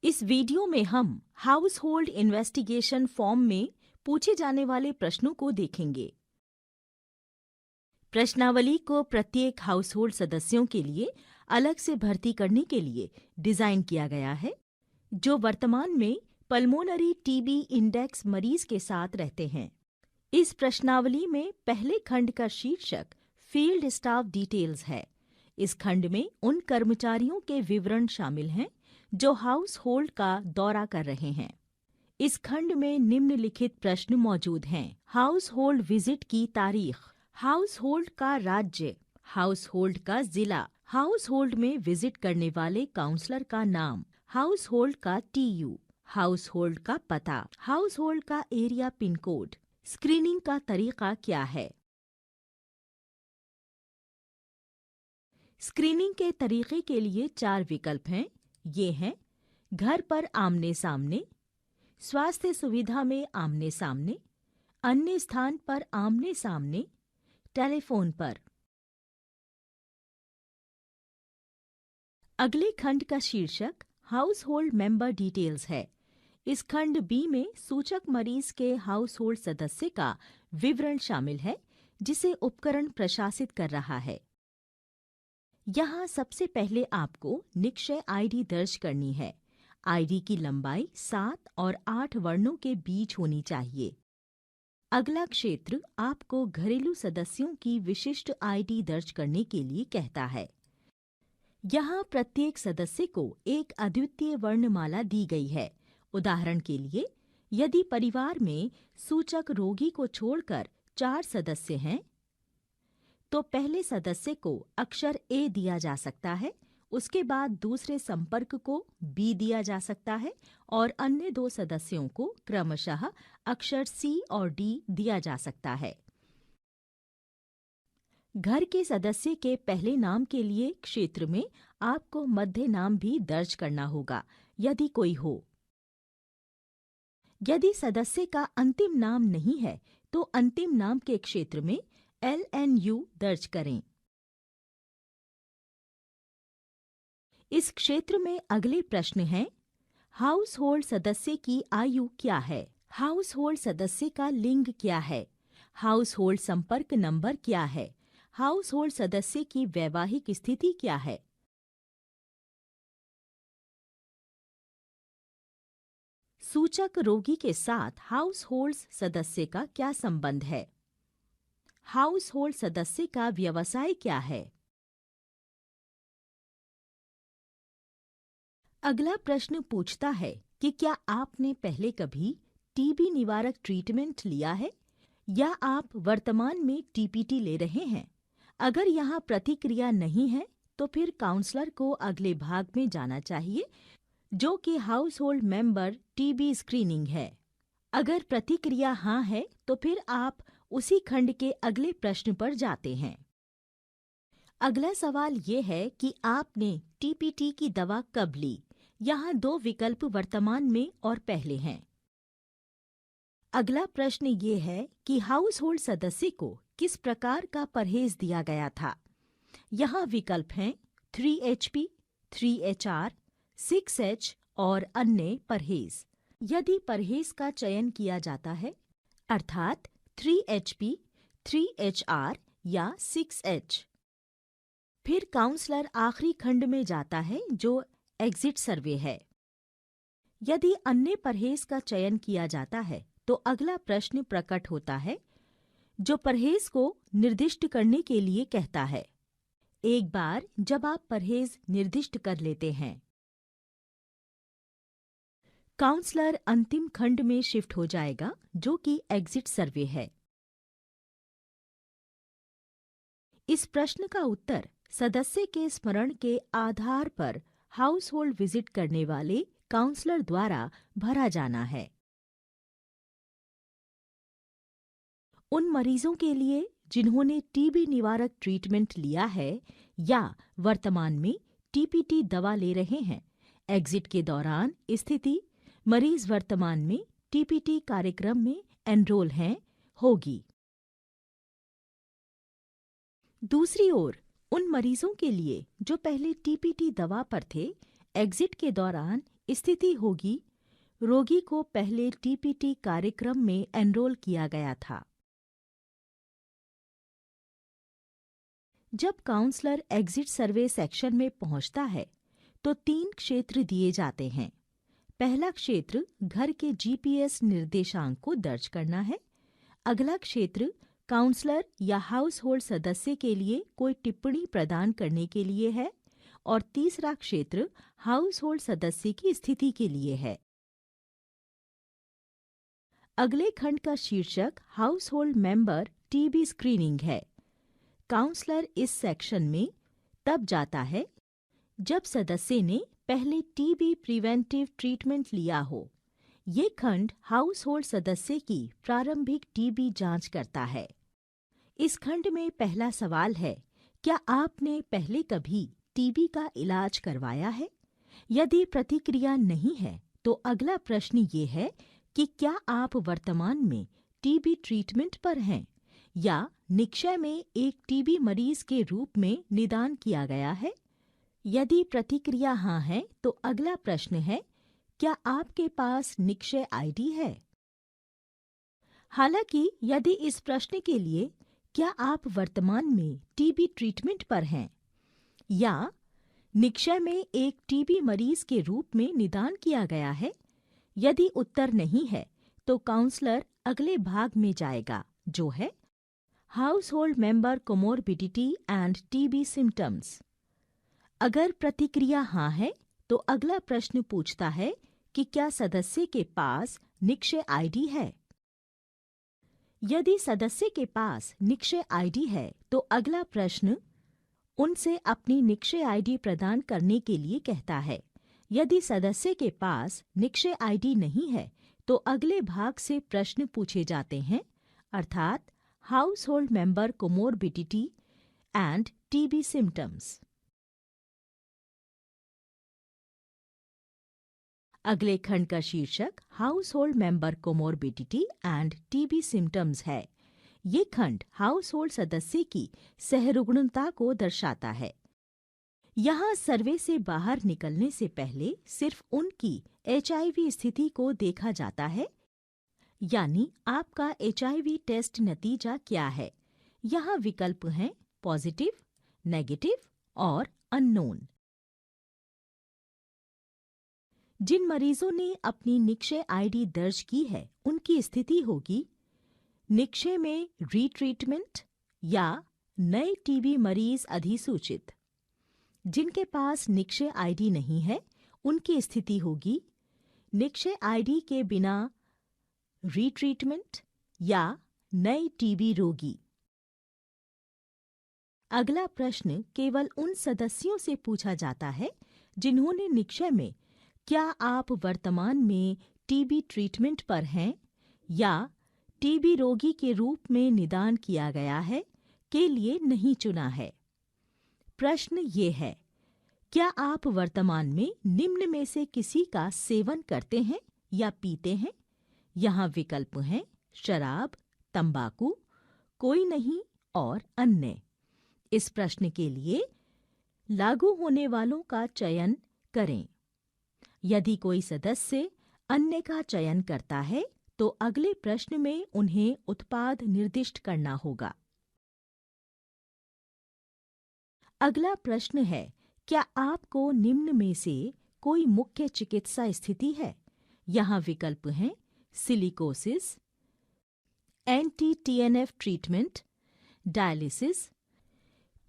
इस वीडियो में हम हाउस होल्ड इन्वेस्टिगेशन फॉर्म में पूछे जाने वाले प्रश्नों को देखेंगे। प्रश्नावली को प्रत्येक हाउस होल्ड सदस्यों के लिए अलग से भर्ती करने के लिए डिजाइन किया गया है, जो वर्तमान में पल्मोनरी टीबी इंडेक्स मरीज के साथ रहते हैं। इस प्रश्नावली में पहले खंड का शीर्षक फील्ड स्टाफ डिटेल्स है। इस खंड में उन कर्मचारियों के विवरण शामिल हैं जो हाउस होल्ड का दौरा कर रहे हैं। इस खंड में निम्नलिखित प्रश्न मौजूद हैं। हाउस होल्ड विजिट की तारीख, हाउस होल्ड का राज्य, हाउस होल्ड का जिला, हाउस होल्ड में विजिट करने वाले काउंसलर का नाम, हाउस होल्ड का टीयू, हाउस होल्ड का पता, हाउस होल्ड का एरिया पिन कोड। स्क्रीनिंग का तरीका क्या है? स्क्रीनिंग के तरीके के लिए 4 विकल्प हैं। ये हैं घर पर आमने सामने, स्वास्थ्य सुविधा में आमने सामने, अन्य स्थान पर आमने सामने, टेलीफोन पर। अगले खंड का शीर्षक हाउस होल्ड मेंबर डिटेल्स है। इस खंड बी में सूचक मरीज के हाउस होल्ड सदस्य का विवरण शामिल है, जिसे उपकरण प्रशासित कर रहा है। यहाँ सबसे पहले आपको निक्षय आईडी दर्ज करनी है। आईडी की लंबाई 7 और 8 वर्णों के बीच होनी चाहिए। अगला क्षेत्र आपको घरेलू सदस्यों की विशिष्ट आईडी दर्ज करने के लिए कहता है। यहाँ प्रत्येक सदस्य को एक अद्वितीय वर्णमाला दी गई है। उदाहरण के लिए, यदि परिवार में सूचक रोगी को छोड़कर 4 सदस्य हैं, तो पहले सदस्य को अक्षर ए दिया जा सकता है, उसके बाद दूसरे संपर्क को बी दिया जा सकता है और अन्य 2 सदस्यों को क्रमशः अक्षर सी और डी दिया जा सकता है। घर के सदस्य के पहले नाम के लिए क्षेत्र में आपको मध्य नाम भी दर्ज करना होगा, यदि कोई हो। यदि सदस्य का अंतिम नाम नहीं है, तो अंतिम नाम के क्षेत्र में LNU दर्ज करें। इस क्षेत्र में अगले प्रश्न हैं, हाउस होल्ड सदस्य की आयु क्या है? हाउस होल्ड सदस्य का लिंग क्या है? हाउस होल्ड संपर्क नंबर क्या है? हाउस होल्ड सदस्य की वैवाहिक स्थिति क्या है? सूचक रोगी के साथ हाउस होल्ड सदस्य का क्या संबंध है? हाउस होल्ड सदस्य का व्यवसाय क्या है? अगला प्रश्न पूछता है कि क्या आपने पहले कभी टीबी निवारक ट्रीटमेंट लिया है या आप वर्तमान में टीपीटी ले रहे हैं? अगर यहाँ प्रतिक्रिया नहीं है, तो फिर काउंसलर को अगले भाग में जाना चाहिए, जो कि house hold member TB screening है। अगर प्रतिक्रिया हाँ है, तो फिर आप उसी खंड के अगले प्रश्न पर जाते हैं। अगला सवाल ये है कि आपने टीपीटी की दवा कब ली? यहाँ 2 विकल्प वर्तमान में और पहले हैं। अगला प्रश्न ये है कि हाउस होल्ड सदस्य को किस प्रकार का परहेज दिया गया था? यहाँ विकल्प हैं 3HP, 3HR, 6H और अन्य परहेज। यदि परहेज का चयन किया जाता है, अर्थात 3HP, 3HR या 6H, फिर काउंसलर आखिरी खंड में जाता है, जो एग्जिट सर्वे है। यदि अन्य परहेज का चयन किया जाता है, तो अगला प्रश्न प्रकट होता है, जो परहेज को निर्दिष्ट करने के लिए कहता है। एक बार जब आप परहेज निर्दिष्ट कर लेते हैं, काउंसलर अंतिम खंड में शिफ्ट हो जाएगा, जो कि एग्जिट सर्वे है। इस प्रश्न का उत्तर सदस्य के स्मरण के आधार पर हाउस होल्ड विजिट करने वाले काउंसलर द्वारा भरा जाना है। उन मरीजों के लिए जिन्होंने टीबी निवारक ट्रीटमेंट लिया है या वर्तमान में टीपीटी दवा ले रहे हैं, एग्जिट के दौरान स्थिति मरीज वर्तमान में टीपीटी कार्यक्रम में एनरोल हैं होगी। दूसरी ओर उन मरीजों के लिए जो पहले टीपीटी दवा पर थे, एग्जिट के दौरान स्थिति होगी रोगी को पहले टीपीटी कार्यक्रम में एनरोल किया गया था। जब काउंसलर एग्जिट सर्वे सेक्शन में पहुंचता है तो 3 क्षेत्र दिए जाते हैं। पहला क्षेत्र घर के जीपीएस निर्देशांक को दर्ज करना है। अगला क्षेत्र काउंसलर या हाउस होल्ड सदस्य के लिए कोई टिप्पणी प्रदान करने के लिए है और तीसरा क्षेत्र हाउस होल्ड सदस्य की स्थिति के लिए है। अगले खंड का शीर्षक household member TB screening है। काउंसलर इस सेक्शन में तब जाता है जब सदस्य ने पहले टीबी प्रिवेंटिव ट्रीटमेंट लिया हो। ये खंड हाउस होल्ड सदस्य की प्रारंभिक टीबी जांच करता है। इस खंड में पहला सवाल है, क्या आपने पहले कभी टीबी का इलाज करवाया है? यदि प्रतिक्रिया नहीं है तो अगला प्रश्न ये है कि क्या आप वर्तमान में टीबी ट्रीटमेंट पर हैं या निक्षय में एक टीबी मरीज के रूप में निदान किया गया है? यदि प्रतिक्रिया हाँ है तो अगला प्रश्न है, क्या आपके पास निक्षय आईडी है? हालांकि यदि इस प्रश्न के लिए क्या आप वर्तमान में टीबी ट्रीटमेंट पर हैं या निक्षय में एक टीबी मरीज के रूप में निदान किया गया है, यदि उत्तर नहीं है तो काउंसलर अगले भाग में जाएगा जो है house hold member comorbidity end TB symptoms. अगर प्रतिक्रिया हाँ है तो अगला प्रश्न पूछता है कि क्या सदस्य के पास निक्षय आईडी है। यदि सदस्य के पास निक्षय आईडी है तो अगला प्रश्न उनसे अपनी निक्षय आईडी प्रदान करने के लिए कहता है। यदि सदस्य के पास निक्षय आईडी नहीं है तो अगले भाग से प्रश्न पूछे जाते हैं, अर्थात house hold member comorbidity end TB symptoms. अगले खंड का शीर्षक household member comorbidity end TB symptoms है। ये खंड हाउस होल्ड सदस्य की सहरुग्णता को दर्शाता है। यहाँ सर्वे से बाहर निकलने से पहले सिर्फ उनकी एचआईवी स्थिति को देखा जाता है, यानी आपका एचआईवी टेस्ट नतीजा क्या है। यहाँ विकल्प हैं पॉजिटिव, नेगेटिव और अननोन। जिन मरीजों ने अपनी निक्षय आईडी दर्ज की है उनकी स्थिति होगी निक्षय में रीट्रीटमेंट या नए टीबी मरीज अधिसूचित। जिनके पास निक्षय आईडी नहीं है उनकी स्थिति होगी निक्षय आईडी के बिना रीट्रीटमेंट या नए टीबी रोगी। अगला प्रश्न केवल उन सदस्यों से पूछा जाता है जिन्होंने निक्षय में क्या आप वर्तमान में टीबी ट्रीटमेंट पर हैं या टीबी रोगी के रूप में निदान किया गया है के लिए नहीं चुना है। प्रश्न ये है, क्या आप वर्तमान में निम्न में से किसी का सेवन करते हैं या पीते हैं? यहाँ विकल्प हैं शराब, तंबाकू, कोई नहीं और अन्य। इस प्रश्न के लिए लागू होने वालों का चयन करें। यदि कोई सदस्य अन्य का चयन करता है तो अगले प्रश्न में उन्हें उत्पाद निर्दिष्ट करना होगा। अगला प्रश्न है, क्या आपको निम्न में से कोई मुख्य चिकित्सा स्थिति है? यहाँ विकल्प हैं silicosis, anti TNF treatment, dialysis,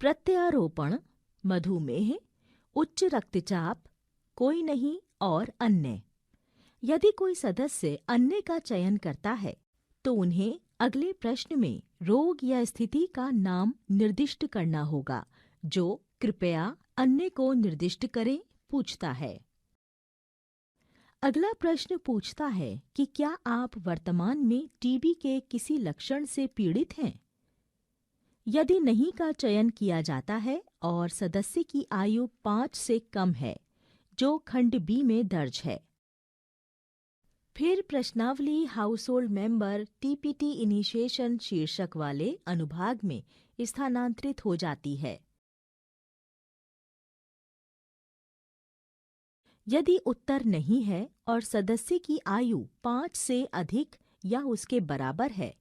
प्रत्यारोपण, मधुमेह, उच्च रक्तचाप, कोई नहीं और अन्य। यदि कोई सदस्य अन्य का चयन करता है तो उन्हें अगले प्रश्न में रोग या स्थिति का नाम निर्दिष्ट करना होगा जो कृपया अन्य को निर्दिष्ट करें पूछता है। अगला प्रश्न पूछता है कि क्या आप वर्तमान में टीबी के किसी लक्षण से पीड़ित हैं? यदि नहीं का चयन किया जाता है और सदस्य की आयु 5 से कम है, जो खंड बी में दर्ज है, फिर प्रश्नावली house hold member TPT initiation शीर्षक वाले अनुभाग में स्थानांतरित हो जाती है। यदि उत्तर नहीं है और सदस्य की आयु 5 से अधिक या उसके बराबर है,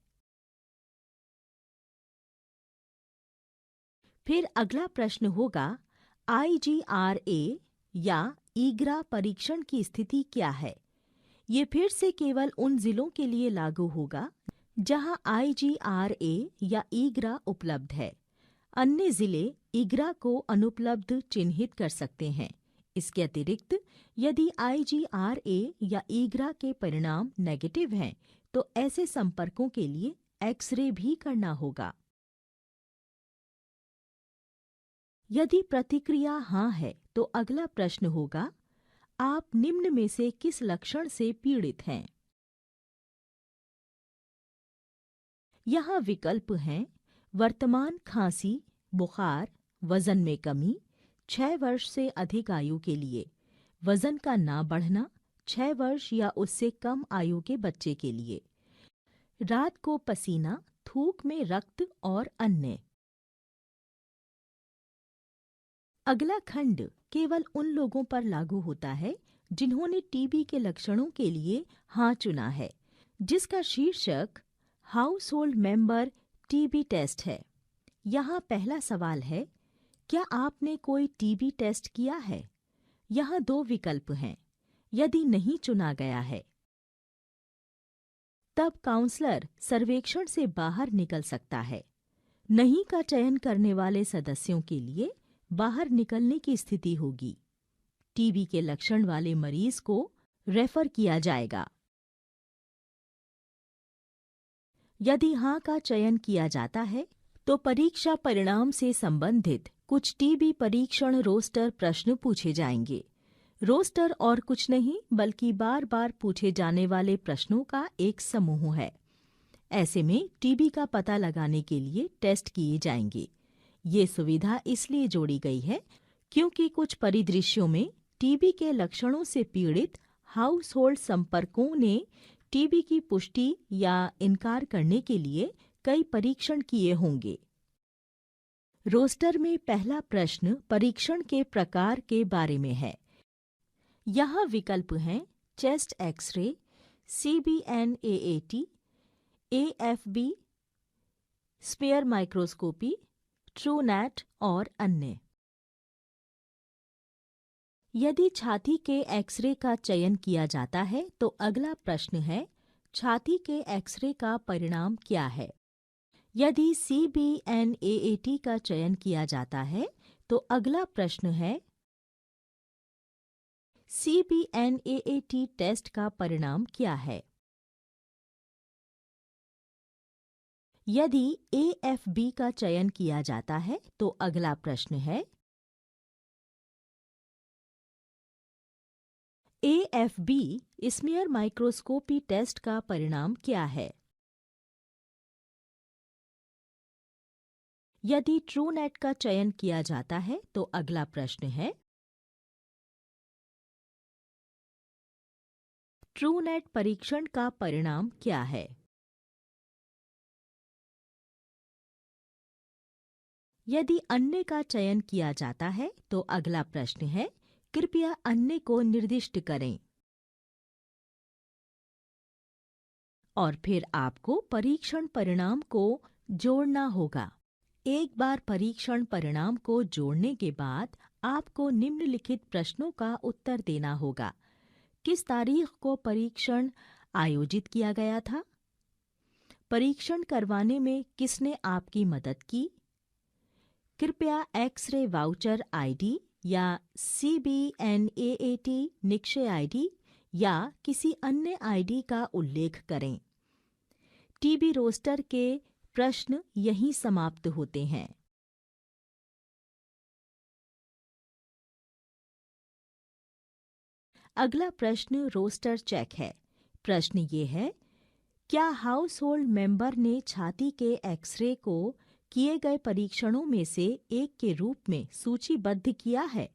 फिर अगला प्रश्न होगा IGRA या ईग्रा परीक्षण की स्थिति क्या है। ये फिर से केवल उन जिलों के लिए लागू होगा जहां IGRA या ईग्रा उपलब्ध है। अन्य जिले ईग्रा को अनुपलब्ध चिन्हित कर सकते हैं। इसके अतिरिक्त यदि IGRA या ईग्रा के परिणाम नेगेटिव हैं, तो ऐसे संपर्कों के लिए एक्सरे भी करना होगा। यदि प्रतिक्रिया हाँ है, तो अगला प्रश्न होगा, आप निम्न में से किस लक्षण से पीड़ित हैं? यहाँ विकल्प हैं वर्तमान खांसी, बुखार, वजन में कमी, 6 वर्ष से अधिक आयु के लिए, वजन का ना बढ़ना, 6 वर्ष या उससे कम आयु के बच्चे के लिए, रात को पसीना, थूक में रक्त और अन्य। अगला खंड केवल उन लोगों पर लागू होता है जिन्होंने टीबी के लक्षणों के लिए हाँ चुना है, जिसका शीर्षक household member TB test है। यहाँ पहला सवाल है, क्या आपने कोई टीबी टेस्ट किया है? यहाँ 2 विकल्प हैं। यदि नहीं चुना गया है, तब काउंसलर सर्वेक्षण से बाहर निकल सकता है। नहीं का चयन करने वाले सदस्यों के लिए बाहर निकलने की स्थिति होगी। टीबी के लक्षण वाले मरीज को रेफर किया जाएगा। यदि हाँ का चयन किया जाता है, तो परीक्षा परिणाम से संबंधित कुछ टीबी परीक्षण रोस्टर प्रश्न पूछे जाएंगे। रोस्टर और कुछ नहीं बल्कि बार बार पूछे जाने वाले प्रश्नों का एक समूह है। ऐसे में टीबी का पता लगाने के लिए टेस्ट किए जाएंगे। ये सुविधा इसलिए जोड़ी गई है क्योंकि कुछ परिदृश्यों में टीबी के लक्षणों से पीड़ित हाउस होल्ड संपर्कों ने टीबी की पुष्टि या इनकार करने के लिए कई परीक्षण किए होंगे। रोस्टर में पहला प्रश्न परीक्षण के प्रकार के बारे में है। यहाँ विकल्प हैं chest X ray, CBNAAT, AFB, smear microscopy, Truenat और अन्य। यदि छाती के एक्सरे का चयन किया जाता है, तो अगला प्रश्न है, छाती के एक्सरे का परिणाम क्या है? यदि CBNAAT का चयन किया जाता है, तो अगला प्रश्न है, CBNAAT टेस्ट का परिणाम क्या है? यदि AFB का चयन किया जाता है, तो अगला प्रश्न है, AFB स्मीयर माइक्रोस्कोपी टेस्ट का परिणाम क्या है? यदि ट्रूनेट का चयन किया जाता है, तो अगला प्रश्न है, ट्रूनेट परीक्षण का परिणाम क्या है? यदि अन्य का चयन किया जाता है, तो अगला प्रश्न है, कृपया अन्य को निर्दिष्ट करें। और फिर आपको परीक्षण परिणाम को जोड़ना होगा। एक बार परीक्षण परिणाम को जोड़ने के बाद आपको निम्नलिखित प्रश्नों का उत्तर देना होगा। किस तारीख को परीक्षण आयोजित किया गया था? परीक्षण करवाने में किसने आपकी मदद की? कृपया एक्सरे वाउचर आईडी या CBNAAT निक्षय आईडी या किसी अन्य आईडी का उल्लेख करें। टीबी रोस्टर के प्रश्न यहीं समाप्त होते हैं। अगला प्रश्न रोस्टर चेक है। प्रश्न ये है, क्या हाउस होल्ड मेंबर ने छाती के एक्सरे को किए गए परीक्षणों में से एक के रूप में सूचीबद्ध किया है?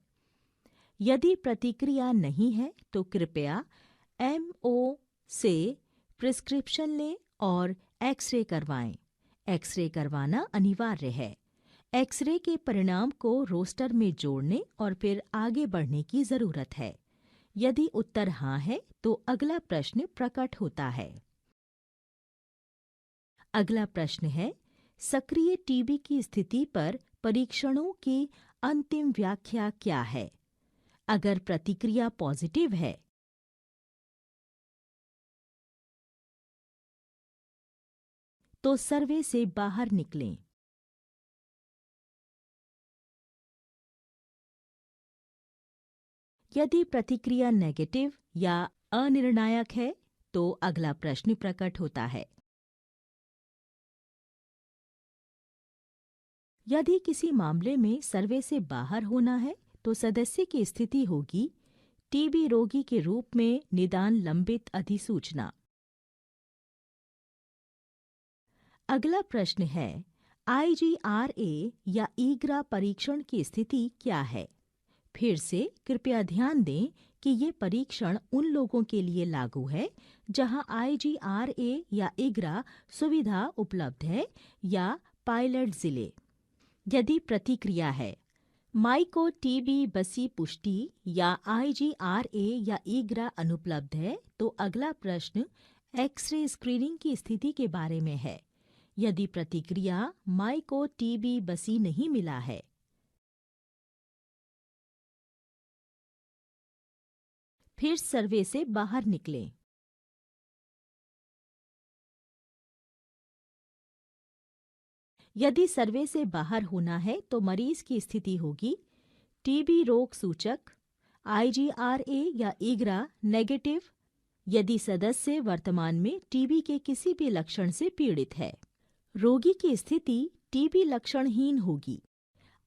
यदि प्रतिक्रिया नहीं है, तो कृपया MO से प्रिस्क्रिप्शन लें और एक्सरे करवाएं। एक्सरे करवाना अनिवार्य है। एक्सरे के परिणाम को रोस्टर में जोड़ने और फिर आगे बढ़ने की जरूरत है। यदि उत्तर हाँ है तो अगला प्रश्न प्रकट होता है। अगला प्रश्न है, सक्रिय टीबी की स्थिति पर परीक्षणों की अंतिम व्याख्या क्या है? अगर प्रतिक्रिया पॉजिटिव है तो सर्वे से बाहर निकलें। यदि प्रतिक्रिया नेगेटिव या अनिर्णायक है तो अगला प्रश्न प्रकट होता है। यदि किसी मामले में सर्वे से बाहर होना है तो सदस्य की स्थिति होगी टीबी रोगी के रूप में निदान लंबित अधिसूचना। अगला प्रश्न है, IGRA या ईग्रा परीक्षण की स्थिति क्या है? फिर से कृपया ध्यान दें कि ये परीक्षण उन लोगों के लिए लागू है जहां IGRA या ईग्रा सुविधा उपलब्ध है या पायलट जिले। यदि प्रतिक्रिया है माइको टीबी बसी पुष्टि या IGRA या ईग्रा अनुपलब्ध है तो अगला प्रश्न एक्सरे स्क्रीनिंग की स्थिति के बारे में है। यदि प्रतिक्रिया माइको टीबी बसी नहीं मिला है फिर सर्वे से बाहर निकलें। यदि सर्वे से बाहर होना है तो मरीज की स्थिति होगी टीबी रोग सूचक IGRA या ईग्रा नेगेटिव यदि सदस्य वर्तमान में टीबी के किसी भी लक्षण से पीड़ित है। रोगी की स्थिति टीबी लक्षणहीन होगी।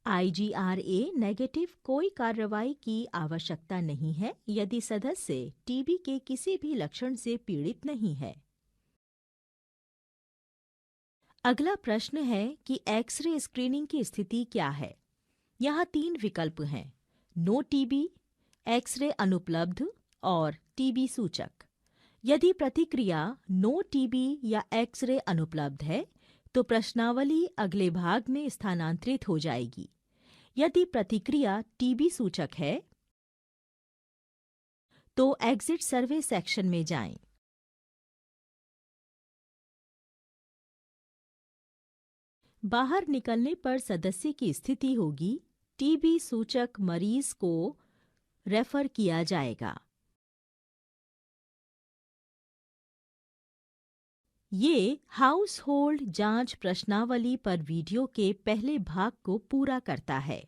IGRA नेगेटिव कोई कार्रवाई की आवश्यकता नहीं है यदि सदस्य टीबी के किसी भी लक्षण से पीड़ित नहीं है। अगला प्रश्न है कि एक्सरे स्क्रीनिंग की स्थिति क्या है? यहाँ 3 विकल्प हैं, नो टीबी, एक्सरे अनुपलब्ध और टीबी सूचक। यदि प्रतिक्रिया नो टीबी या एक्सरे अनुपलब्ध है तो प्रश्नावली अगले भाग में स्थानांतरित हो जाएगी। यदि प्रतिक्रिया टीबी सूचक है तो एग्जिट सर्वे सेक्शन में जाएं। बाहर निकलने पर सदस्य की स्थिति होगी टीबी सूचक मरीज को रेफर किया जाएगा। ये हाउस होल्ड जांच प्रश्नावली पर वीडियो के पहले भाग को पूरा करता है।